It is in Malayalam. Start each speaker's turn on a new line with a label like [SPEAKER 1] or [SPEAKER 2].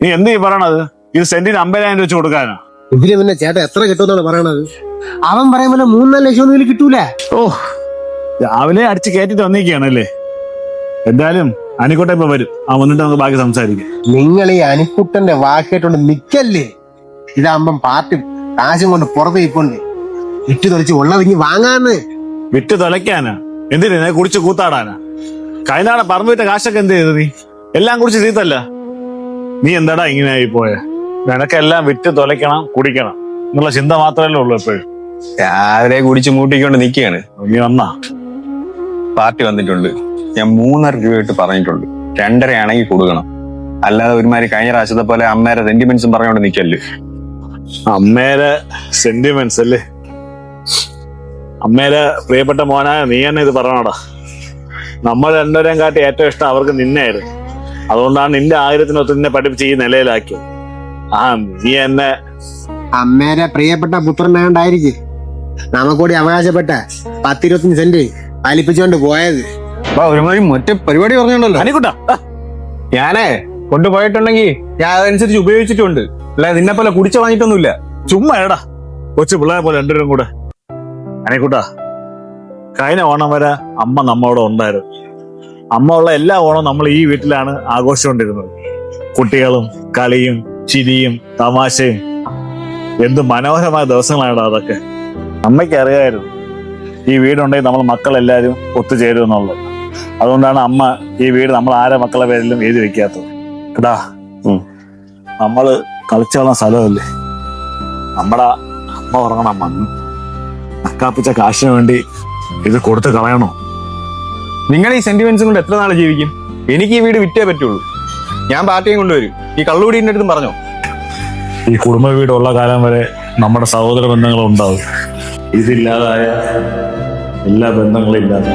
[SPEAKER 1] നീ എന്ത് ഈ പറയണത്? ഇത് സെന്റിന് 50,000 വെച്ച് കൊടുക്കാനാ?
[SPEAKER 2] ഇതിന് പിന്നെ ചേട്ടൻ എത്ര കിട്ടുമെന്നാണ് പറയണത്? അവൻ പറയുമ്പോൾ 3-4 ലക്ഷം ഒന്നും കിട്ടൂല.
[SPEAKER 1] ഓ, രാവിലെ അടിച്ച് കയറ്റിട്ട് വന്നിരിക്കുകയാണല്ലേ. എന്തായാലും അനിക്കോട്ടെ ഇപ്പൊ വരും. വന്നിട്ട് നമുക്ക് ബാക്കി സംസാരിക്കാം.
[SPEAKER 2] നിങ്ങൾ ഈ അനിക്കുട്ടന്റെ വാക്കേട്ടോണ്ട് നിക്കല്ലേ. ഇതാകുമ്പം പാർട്ടി കാശും കൊണ്ട് പുറത്ത് ഇപ്പോണ്ട് വിറ്റ് തൊളിച്ച് ഉള്ളതിങ്ങി വാങ്ങാന്ന്.
[SPEAKER 1] വിറ്റ് തൊലയ്ക്കാനാ? എന്തിനാ? കുടിച്ച് കൂത്താടാനാ? കഴിഞ്ഞാണ് പറമ്പ് വിറ്റ കാശൊക്കെ എന്ത് ചെയ്ത് നീ? എല്ലാം കുടിച്ച് തീർത്തല്ല. നീ എന്താടാ ഇങ്ങനെ ആയി പോയെ? നിനക്കെല്ലാം വിറ്റ് തൊലയ്ക്കണം, കുടിക്കണം എന്നുള്ള ചിന്ത മാത്രമല്ലേ ഉള്ളൂ എപ്പോഴും.
[SPEAKER 3] രാവിലെ കുടിച്ച് മൂട്ടിക്കൊണ്ട് നിൽക്കുകയാണ്.
[SPEAKER 1] നീ വന്നാ?
[SPEAKER 3] പാർട്ടി വന്നിട്ടുണ്ട്. ഞാൻ 3.5 രൂപയായിട്ട് പറഞ്ഞിട്ടുണ്ട്. 2.5 ആണെങ്കിൽ കൊടുക്കണം. അല്ലാതെ ഒരുമാതിരി കഴിഞ്ഞ പ്രാവശ്യത്തെ പോലെ അമ്മേരെ സെന്റിമെന്റ്സും പറഞ്ഞുകൊണ്ട് നിൽക്കല്ലേ.
[SPEAKER 1] അമ്മേരെ സെന്റിമെന്റ്സ് അല്ലേ? അമ്മേരെ പ്രിയപ്പെട്ട മോനായ നീ തന്നെ ഇത് പറഞ്ഞോടാ. നമ്മൾ രണ്ടുപേരെയും കാട്ടി ഏറ്റവും ഇഷ്ടം അവർക്ക് നിന്നെയായിരുന്നു. അതുകൊണ്ടാണ് നിന്റെ ആയിരത്തിനൊത്ത് നിന്നെ പഠിപ്പിച്ച് ഈ നിലയിലാക്കിയത്. നീ എന്നെ
[SPEAKER 2] അമ്മേരെ പ്രിയപ്പെട്ട പുത്രനായോണ്ടായിരിക്കും നമുക്കൂടി അവകാശപ്പെട്ട 10-25 സെന്റ് വലിപ്പിച്ചോണ്ട് പോയത്.
[SPEAKER 3] ഒരുമാതിരി മറ്റേ പരിപാടി പറഞ്ഞോണ്ടല്ലോ.
[SPEAKER 1] അനിക്കുട്ടാ,
[SPEAKER 3] ഞാനേ കൊണ്ടുപോയിട്ടുണ്ടെങ്കിൽ ഞാൻ അതനുസരിച്ച് ഉപയോഗിച്ചിട്ടുണ്ട്. അല്ല നിന്നെ പോലെ കുടിച്ചു വാങ്ങിയിട്ടൊന്നുമില്ല.
[SPEAKER 1] ചുമ്മാ എടാ കൊച്ചു പിള്ളേരെ പോലെ രണ്ടുപേരും കൂടെ. അനിക്കുട്ടാ, കഴിഞ്ഞ ഓണം വരെ അമ്മ നമ്മളോട് ഉണ്ടായിരുന്നു. അമ്മ ഉള്ള എല്ലാ ഓണവും നമ്മൾ ഈ വീട്ടിലാണ് ആഘോഷിച്ചുകൊണ്ടിരുന്നത്. കുട്ടികളും കളിയും ചിരിയും തമാശയും. എന്ത് മനോഹരമായ ദിവസങ്ങളാണ് അതൊക്കെ. അമ്മയ്ക്ക് അറിയായിരുന്നു ഈ വീടുണ്ടെങ്കിൽ നമ്മൾ മക്കളെല്ലാവരും ഒത്തുചേരും എന്നുള്ളത്. അതുകൊണ്ടാണ് അമ്മ ഈ വീട് നമ്മൾ ആരെ മക്കളെ പേരിലും എഴുതി വെക്കാത്തത്. എടാ, നമ്മള് കളിച്ചു വളർന്ന സ്ഥലമല്ലേ. നമ്മുടെ അമ്മ ഉറങ്ങണ മണ്ണ് നക്കാപ്പിച്ച കാശിന് വേണ്ടി ഇത് കൊടുത്ത് കളയണോ?
[SPEAKER 3] നിങ്ങൾ ഈ സെന്റിമെന്റ്സും കൊണ്ട് എത്ര നാൾ ജീവിക്കും? എനിക്ക് ഈ വീട് വിറ്റേ പറ്റുള്ളൂ. ഞാൻ പാർട്ടിയും കൊണ്ടുവരും. ഈ കള്ളുകൂടിന്റെ അടുത്തും പറഞ്ഞോ.
[SPEAKER 1] ഈ കുടുംബ വീടുള്ള കാലം വരെ നമ്മുടെ സഹോദര ബന്ധങ്ങളും ഉണ്ടാവും. ഇതില്ലാതായ എല്ലാ ബന്ധങ്ങളും ഇല്ലാതെ